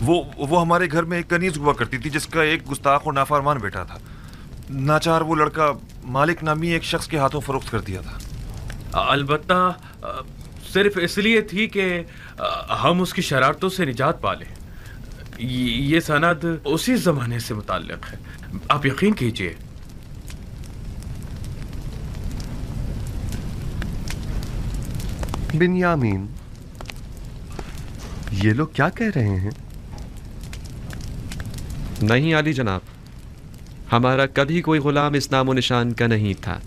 वो हमारे घर में एक कनीज हुआ करती थी जिसका एक गुस्ताख और नाफरमान बेटा था। नाचार वो लड़का मालिक नामी एक शख्स के हाथों फरोख्त कर दिया था। अलबत्ता सिर्फ इसलिए थी कि हम उसकी शरारतों से निजात पालें। ये सनद उसी जमाने से मुताल्लिक है, आप यकीन कीजिए। बिन्यामीन, ये लोग क्या कह रहे हैं? नहीं आली जनाब, हमारा कभी कोई गुलाम इस नामो निशान का नहीं था।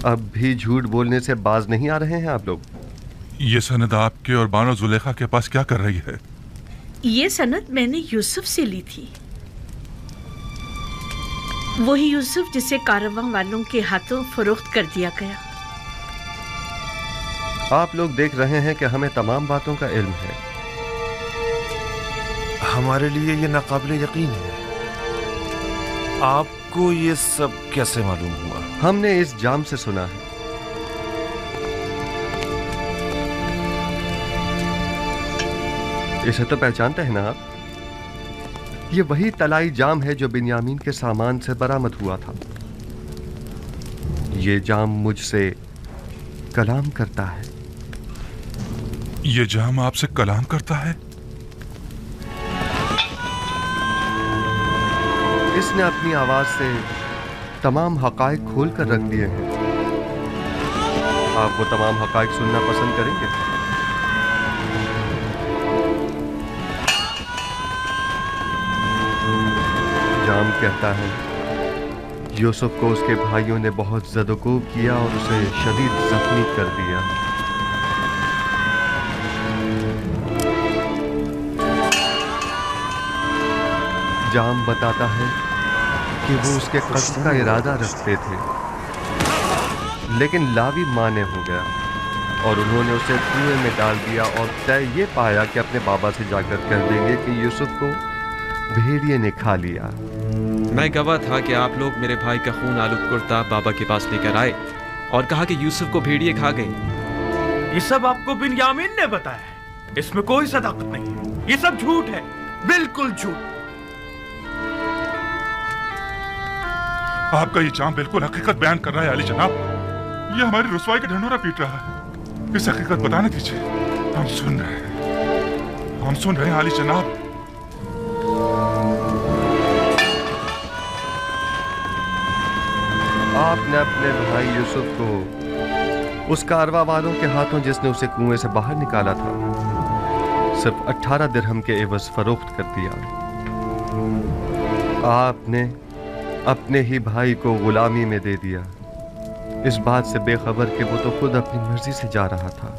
अब भी झूठ बोलने से बाज नहीं आ रहे हैं आप लोग? ये सनद आपके और बानो जुलेखा के पास क्या कर रही है? ये सनद मैंने यूसुफ से ली थी, वही यूसुफ जिसे कारवां वालों के हाथों फरोख्त कर दिया गया। आप लोग देख रहे हैं कि हमें तमाम बातों का इल्म है। हमारे लिए ये नाकाबिले यकीन है। आपको ये सब कैसे मालूम हुआ? हमने इस जाम से सुना है। इसे तो पहचानते हैं ना आप? ये वही तलाई जाम है जो बिन्यामीन के सामान से बरामद हुआ था। ये जाम मुझसे कलाम करता है। ये जाम आपसे कलाम करता है? इसने अपनी आवाज से तमाम हकायक खोल कर रख दिए हैं। आप वो तमाम हकायक सुनना पसंद करेंगे? जाम कहता है यूसुफ को उसके भाइयों ने बहुत ज़दोकोब किया और उसे शदीद जख्मी कर दिया। जाम बताता है कि वो उसके कत्ल का इरादा रखते थे, लेकिन लावी माने हो गया और उन्होंने उसे कुएं में डाल दिया और तय ये पाया कि अपने बाबा से जाकर कह देंगे कि यूसुफ को भेड़िए ने खा लिया। मैं गवाह था कि आप लोग मेरे भाई का खून आलूद कुर्ता बाबा के पास लेकर आए और कहा कि यूसुफ को भेड़िए खा गए। ये सब आपको बिन्यामीन ने बताया है, इसमें कोई सदाकत नहीं है, ये सब झूठ है, बिल्कुल झूठ। आपका ये जाम बिल्कुल हकीकत बयान कर रहा है अली जनाब। ये हमारी रुसवाई का ढंढोरा पीट रहा है। इस हकीकत बताने दीजिए, हम सुन रहे हैं अली जनाब। आपने अपने भाई यूसुफ को उस कारवा वालों के हाथों जिसने उसे कुएं से बाहर निकाला था सिर्फ 18 दिरहम के एवज फरोख्त कर दिया। आपने अपने ही भाई को गुलामी में दे दिया, इस बात से बेखबर कि वो तो खुद अपनी मर्जी से जा रहा था,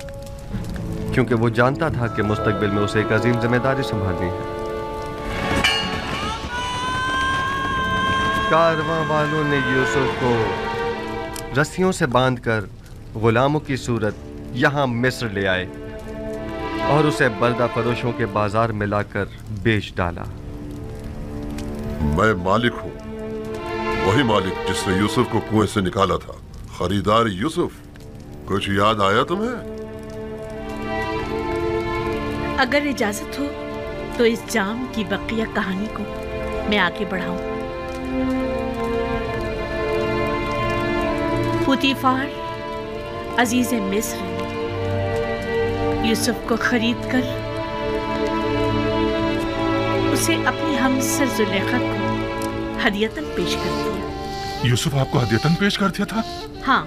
क्योंकि वो जानता था कि मुस्तकबिल में उसे एक अजीम जिम्मेदारी संभालनी है। कारवां वालों ने यूसुफ को रस्सियों से बांधकर गुलामों की सूरत यहाँ मिस्र ले आए और उसे बर्दा फरोशों के बाजार में लाकर बेच डाला। मैं मालिक हूँ, वही मालिक जिसने यूसुफ को कुएं से निकाला था। खरीदार यूसुफ, कुछ याद आया तुम्हें? अगर इजाजत हो तो इस जाम की बकिया कहानी को मैं आगे बढ़ाऊं। पुतीफार अजीज मिस्र यूसुफ को खरीद कर उसे अपनी हमसर जुलेखा को हदियतन पेश कर दिया। यूसुफ आपको हदियतन पेश कर दिया था? हाँ,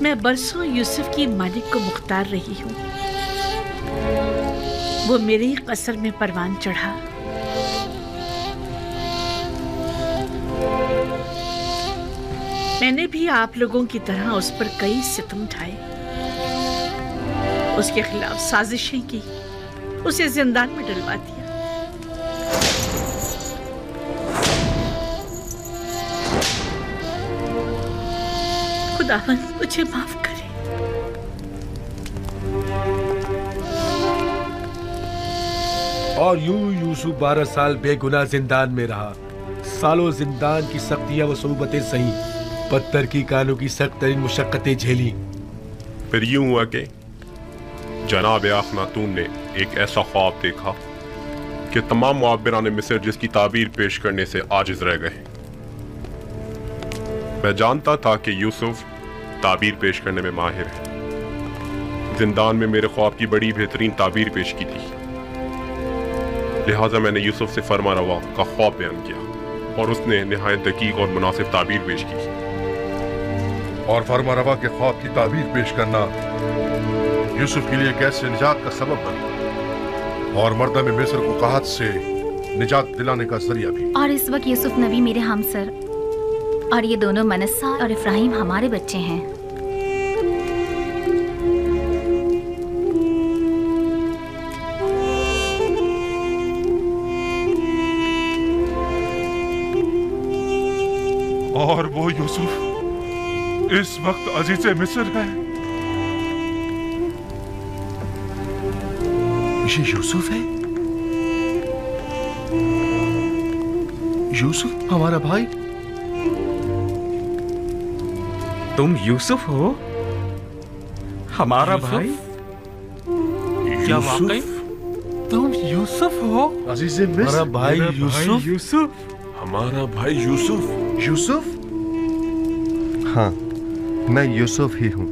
मैं बरसों यूसुफ की मालिक को मुख्तार रही हूँ। वो मेरे ही कसर में परवान चढ़ा। मैंने भी आप लोगों की तरह उस पर कई सितम उठाए, उसके खिलाफ साजिशें की, उसे जिंदान में डलवा दिया। खुदावंद मुझे माफ करे। और यूं यूसुफ 12 साल बेगुनाह जिंदान में रहा। सालों जिंदान की सख्तियां व सूबतें सही, पत्थर की कानों की सख्त तरीन मुशक्कतें झेली। फिर यूं हुआ कि जनाब अखनातून ने एक ऐसा ख्वाब देखा कि तमाम मुआब्बिरान मिस्र जिसकी ताबीर पेश करने से आजिज रह गए। मैं जानता था कि यूसुफ ताबीर पेश करने में माहिर है। जिंदान में मेरे ख्वाब की बड़ी बेहतरीन ताबीर पेश की थी, लिहाजा मैंने यूसुफ से फरमा रवा का ख्वाब बयान किया और उसने निहायत दकीक और मुनासिब ताबीर पेश की। और फरमा रवा के ख्वाब की ताबीर पेश करना यूसुफ के लिए कैसे निजात का सबब बना और मर्दम मिस्र को कहत से निजात दिलाने का जरिया भी। और इस वक्त यूसुफ नबी मेरे हमसर और ये दोनों मनस्सा और इफ्राहिम हमारे बच्चे हैं। और वो यूसुफ इस वक्त अजीज़े मिस्र है। ये यूसुफ है? यूसुफ हमारा भाई? तुम यूसुफ हो? हमारा भाई? क्या वाकई तुम यूसुफ हो? अजीज़े मिस्र, हमारा भाई यूसुफ? यूसुफ हमारा भाई यूसुफ? यूसुफ? हाँ, मैं यूसुफ ही हूं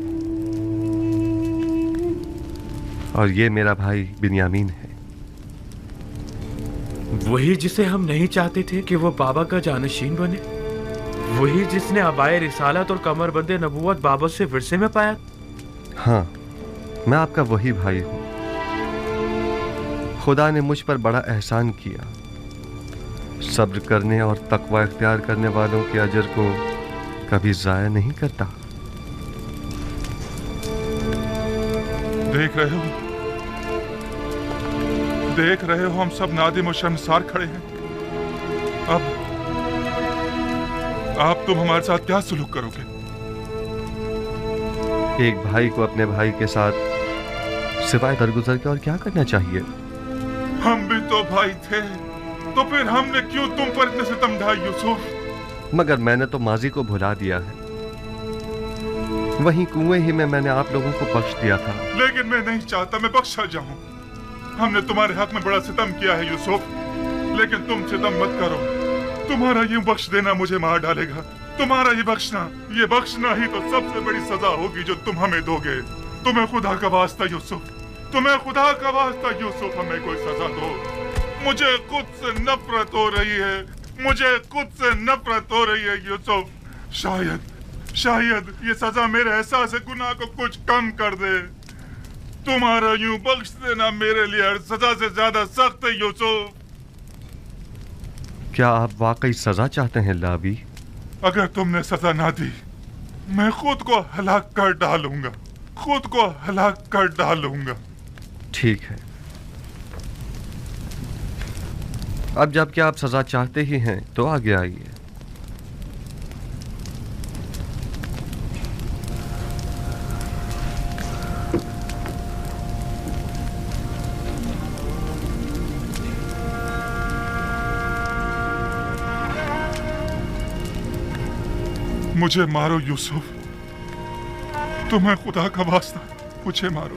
और ये मेरा भाई बिन्यामीन है। वही जिसे हम नहीं चाहते थे कि वो बाबा का जानशीन बने, वही जिसने अबाए रिसालत और कमरबंदे नबूवत बाबा से विरसे में पाया। हाँ, मैं आपका वही भाई हूं। खुदा ने मुझ पर बड़ा एहसान किया। सब्र करने और तकवा इख्तियार करने वालों के अजर को कभी जाया नहीं करता। देख रहे हो हम सब नादिम और शर्मसार खड़े हैं। अब तुम हमारे साथ क्या सलूक करोगे? एक भाई को अपने भाई के साथ सिवाय दरगुजर के और क्या करना चाहिए? हम भी तो भाई थे, तो फिर हमने क्यों तुम पर इतने सितम ढाए यूसुफ? मगर मैंने तो माजी को भुला दिया है। वहीं कुएं ही में मैंने आप लोगों को बख्श दिया था। लेकिन मैं नहीं चाहता मैं बख्शा जाऊं। हमने तुम्हारे हक में बड़ा सितम किया है यूसुफ, लेकिन तुम सितम मत करो। तुम्हारा यूं बख्श देना मुझे मार डालेगा। तुम्हारा ये बख्शना ही तो सबसे बड़ी सजा होगी जो तुम हमें दोगे। तुम्हें खुदा का वास्ता यूसुफ, तुम्हें खुदा का वास्ता यूसुफ, हमें कोई सजा दो। मुझे खुद से नफरत हो रही है, मुझे खुद से नफरत हो रही है यूसुफ। शायद ये सजा मेरे एहसास गुनाह को कुछ कम कर दे। तुम्हारा यूं बख्श देना मेरे लिए हर सजा से ज्यादा सख्त है यूसुफ। क्या आप वाकई सजा चाहते हैं लावी? अगर तुमने सजा ना दी, मैं खुद को हलाक कर डालूंगा। ठीक है, अब जबकि आप सजा चाहते ही हैं तो आगे आइए। मुझे मारो यूसुफ, तुम्हें खुदा का वास्ता मुझे मारो।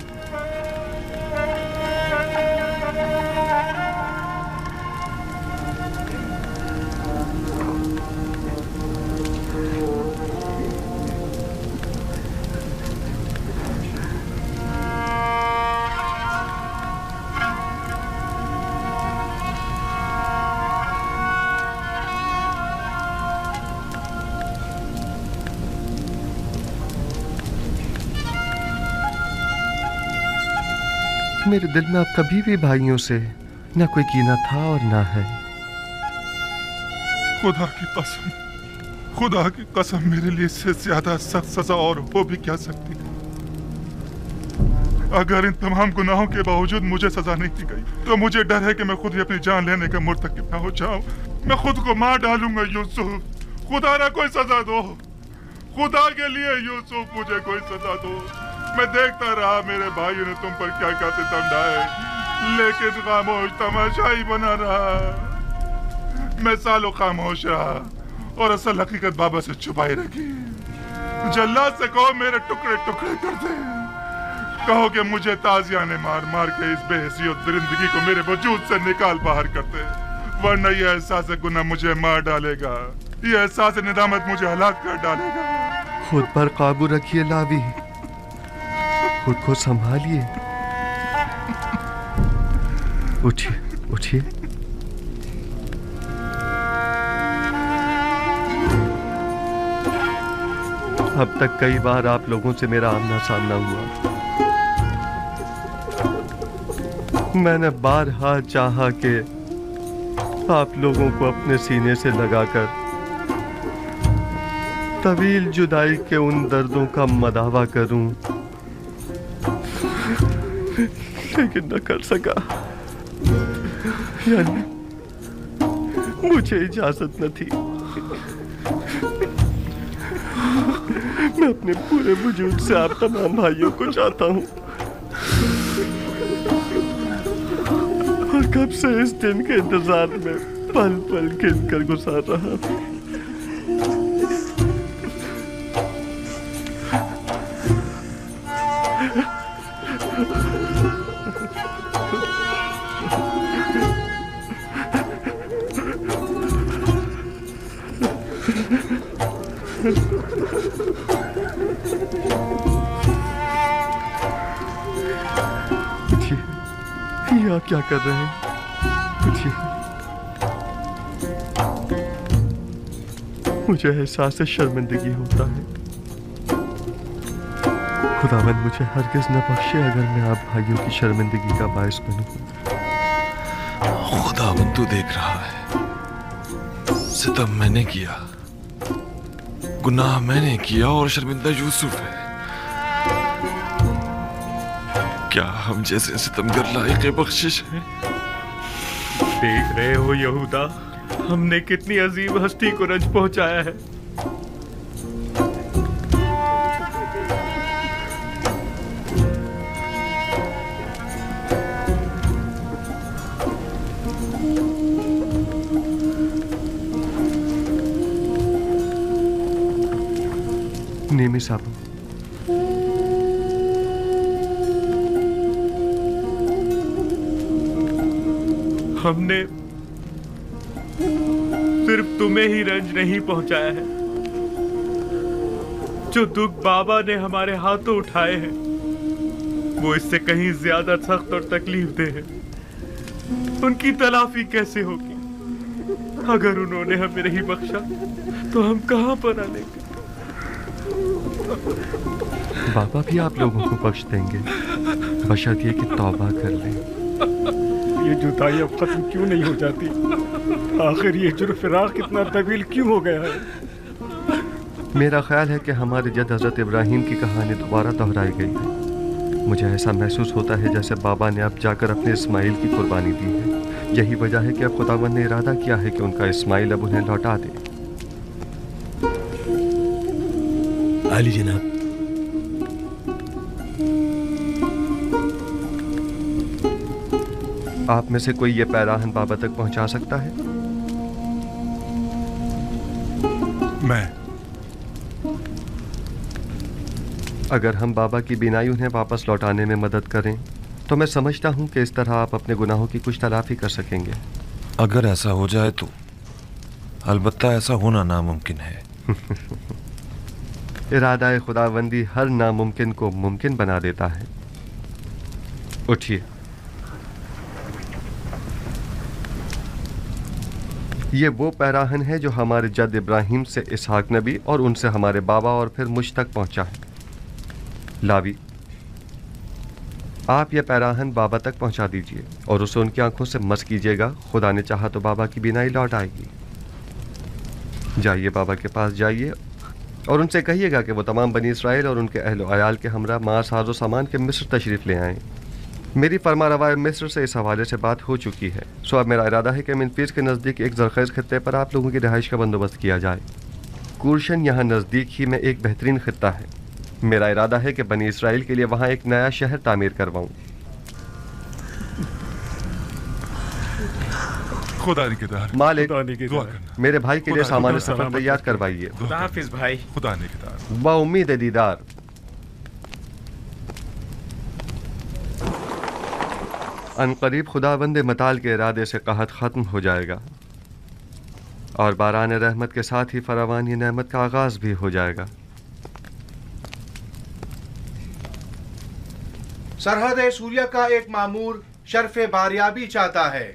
मेरे दिल में अब कभी भी भाइयों से न कोई कीना था और ना है। खुदा की कसम मेरे लिए इससे ज्यादा सख्त सजा और हो भी क्या सकती है। अगर इन तमाम गुनाहों के बावजूद मुझे सजा नहीं दी गई तो मुझे डर है कि मैं खुद ही अपनी जान लेने का मुर्तकिब न हो जाऊं। मैं खुद को मार डालूंगा यूसुफ। खुदा ना कोई सजा दो, खुदा के लिए यूसुफ मुझे कोई सजा दो। मैं देखता रहा मेरे भाइयों ने तुम पर क्या क्या सितम ढाए, लेकिन खामोश तमाशा ही बना रहा। मैं सालों खामोश रहा और असल हकीकत बाबा से छुपाई रखी। जल्लाद से कहो मेरे टुकड़े टुकड़े कर दे। कहो कि मुझे ताजिया ने मार मार के इस बेहसियत दरिंदगी को मेरे वजूद से निकाल बाहर कर दे, वरना यह एहसास गुनाह मुझे मार डालेगा, यह एहसास निदामत मुझे हलाक कर डालेगा। खुद पर काबू रखिए लावी, खुद को संभालिए। उठिए उठिए। अब तक कई बार आप लोगों से मेरा आमना सामना हुआ। मैंने बारहा चाहा कि आप लोगों को अपने सीने से लगाकर तवील जुदाई के उन दर्दों का मदावा करूं, लेकिन न कर सका। यानी मुझे इजाजत न थी। मैं अपने पूरे वजूद से आप तमाम भाइयों को चाहता हूं, और कब से इस दिन के इंतजार में पल पल गिनकर गुजार रहा हूं। आप क्या कर रहे हैं? मुझे एहसास शर्मिंदगी होता है। खुदावंद मुझे हरगिज न बख्शे अगर मैं आप भाइयों की शर्मिंदगी का बायस बनूं। खुदावंद तू देख रहा है, सितम मैंने किया, गुनाह मैंने किया और शर्मिंदा यूसुफ है। क्या हम जैसे सितमगर लायक बख्शिश है? देख रहे हो यहूदा, हमने कितनी अजीब हस्ती को रंज पहुंचाया है। नेमी साहब, हमने सिर्फ तुम्हें ही रंज नहीं पहुंचाया है, जो दुख बाबा ने हमारे हाथों उठाए हैं वो इससे कहीं ज्यादा सख्त और तकलीफ दे है। उनकी तलाफी कैसे होगी? अगर उन्होंने हमें नहीं बख्शा तो हम कहां पर आलेंगे? बाबा भी आप लोगों को बख्श देंगे, बशर्ते कि तौबा कर लें। ये जुदाई अब खत्म क्यों नहीं हो जाती? आखिर ये जुर्म-ए-फिराक कितना तवील क्यों हो गया है? मेरा ख्याल है कि हमारे जद हजरत इब्राहिम की कहानी दोबारा दोहराई गई है। मुझे ऐसा महसूस होता है जैसे बाबा ने अब जाकर अपने इस्माइल की कुर्बानी दी है। यही वजह है कि अब खुदावंद ने इरादा किया है कि उनका इस्माइल अब उन्हें लौटा दे। आली जनाब, आप में से कोई ये पैराहन बाबा तक पहुंचा सकता है? मैं। अगर हम बाबा की बिनाई उन्हें वापस लौटाने में मदद करें तो मैं समझता हूं कि इस तरह आप अपने गुनाहों की कुछ तलाफी कर सकेंगे। अगर ऐसा हो जाए तो अलबत्ता ऐसा होना नामुमकिन है। इरादा खुदावंदी हर नामुमकिन को मुमकिन बना देता है। उठिए। ये वो पैराहन है जो हमारे जद इब्राहिम से इसहाक नबी और उनसे हमारे बाबा और फिर मुझ तक पहुंचा है। लावी, आप यह पैराहन बाबा तक पहुंचा दीजिए और उसे उनकी आंखों से मस कीजिएगा। खुदा ने चाहा तो बाबा की बीनाई लौट आएगी। जाइए, बाबा के पास जाइए और उनसे कहिएगा कि वो तमाम बनी इसराइल और उनके अहल अयाल के हमरा मां साजो सामान के मिस्र तशरीफ़ ले आएँ। मेरी फरमा रवाए मिस्र से इस हवाले से बात हो चुकी है। सो अब मेरा इरादा है कि मिनफीस के नज़दीक एक जरखेज़ खित्ते पर आप लोगों की रिहाइश का बंदोबस्त किया जाए। कुरशन यहाँ नज़दीक ही में एक बेहतरीन खित्ता है। मेरा इरादा है कि बनी इसराइल के लिए वहाँ एक नया शहर तामीर करवाऊँ। खुदा निगहदार। मालिक, दुआ करना। मेरे भाई के लिए खुदा सामान सलामत सफर तैयार करवाइए। खुदा हाफिज भाई। खुदा निगहदार। बाउम्मीद दीदार। अनकरीब खुदाबंद मताल के इरादे से कहत ख़त्म हो जाएगा और बारान रहमत के साथ ही फरावानी नेमत का आगाज़ भी हो जाएगा। सरहद सूर्या का एक मामूर शर्फ बारियाबी चाहता है।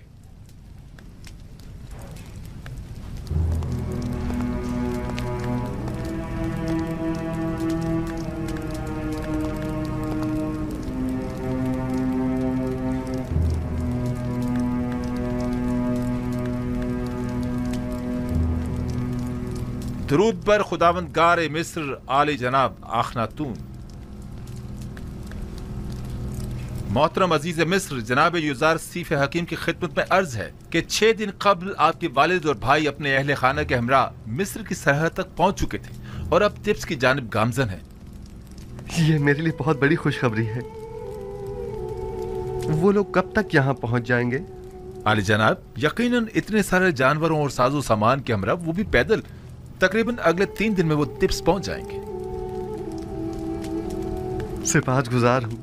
दरूद पर खुदावंद गार मिस्र आली जनाब आखनातून। मोहतरम अजीज मिस्र जनाब युजार सीफ हकीम की खिदमत में अर्ज है कि 6 दिन कबल आपके वालिद और भाई अपने अहले खाना के हमरा मिस्र की सरहद तक पहुंच चुके थे और अब तिब्स की जानिब गामजन है। ये मेरे लिए बहुत बड़ी खुशखबरी है। वो लोग कब तक यहाँ पहुंच जाएंगे? आली जनाब, यकीनन इतने सारे जानवरों और साजो सामान के हमरा, वो भी पैदल, तकरीबन अगले 3 दिन में वो तिब्स पहुंच जाएंगे। सिपाहगुजार हूँ,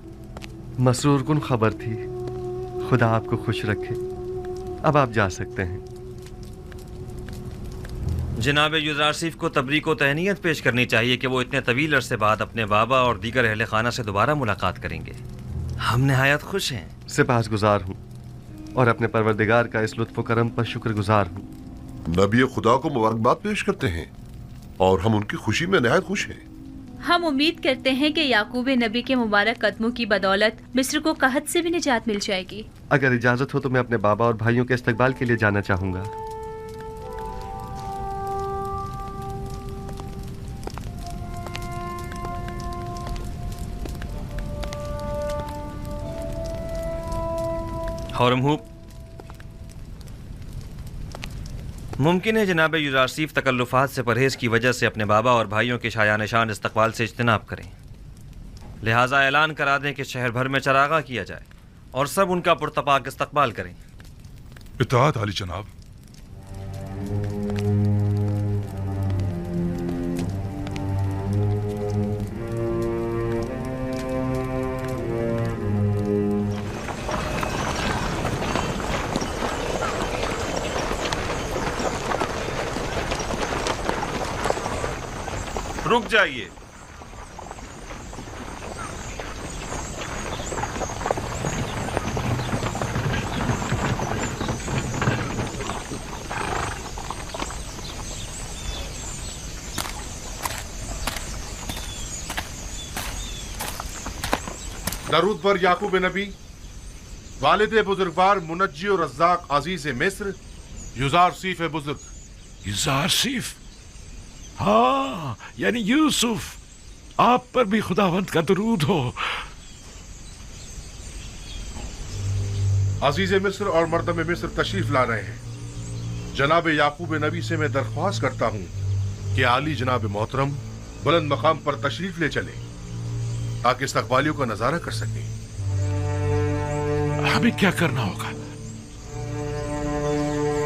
मसरूर कुन खबर थी। खुदा आपको खुश रखे। अब आप जा सकते हैं। जनाब युजारसीफ को तबरीक व तहनीयत पेश करनी चाहिए कि वो इतने तवील अरसे बाद अपने बाबा और दीगर अहले खाना से दोबारा मुलाकात करेंगे। हम नहायत खुश हैं। सिपाहगुजार हूँ और अपने परवरदिगार का इस लुत्फ़ करम पर शुक्रगुजार हूँ। नबी खुदा को मुबारकबाद पेश करते हैं और हम उनकी खुशी में नहायत खुश हैं। हम उम्मीद करते हैं कि याकूब नबी के मुबारक कदमों की बदौलत मिस्र को कहत से भी निजात मिल जाएगी। अगर इजाजत हो तो मैं अपने बाबा और भाइयों के इस्तकबाल के लिए जाना चाहूंगा। हौरमहूब, मुमकिन है जनाब युजारसीफ तकल्लुफ़ात से परहेज़ की वजह से अपने बाबा और भाइयों के शायान शान इस्तकबाल से इज्तनाब करें। लिहाजा ऐलान करा दें कि शहर भर में चरागा किया जाए और सब उनका पुरतपाक इस्तकबाल करें। इत्ताअत आली जनाब। रुक जाइए। दरूद पर याकूब नबी, वालिद बुजुर्गवार मुनज्जी और रज़्ज़ाक अजीज मिस्र युजार सीफ बुजुर्ग। युजार सीफ? हाँ, यानी यूसुफ, आप पर भी खुदावंत का दरूद हो। अजीज मिस्र और मर्दम मिस्र तशरीफ ला रहे हैं। जनाब याकूब नबी से मैं दरख्वास्त करता हूँ कि आली जनाब मोहतरम बुलंद मकाम पर तशरीफ ले चले ताकि इस्तकबालियों का नजारा कर सके। हमें क्या करना होगा?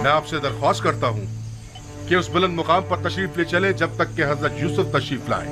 मैं आपसे दरख्वास्त करता हूँ कि उस बुलंद मुकाम पर तशरीफ ले चले जब तक कि हजरत यूसुफ तशरीफ लाए।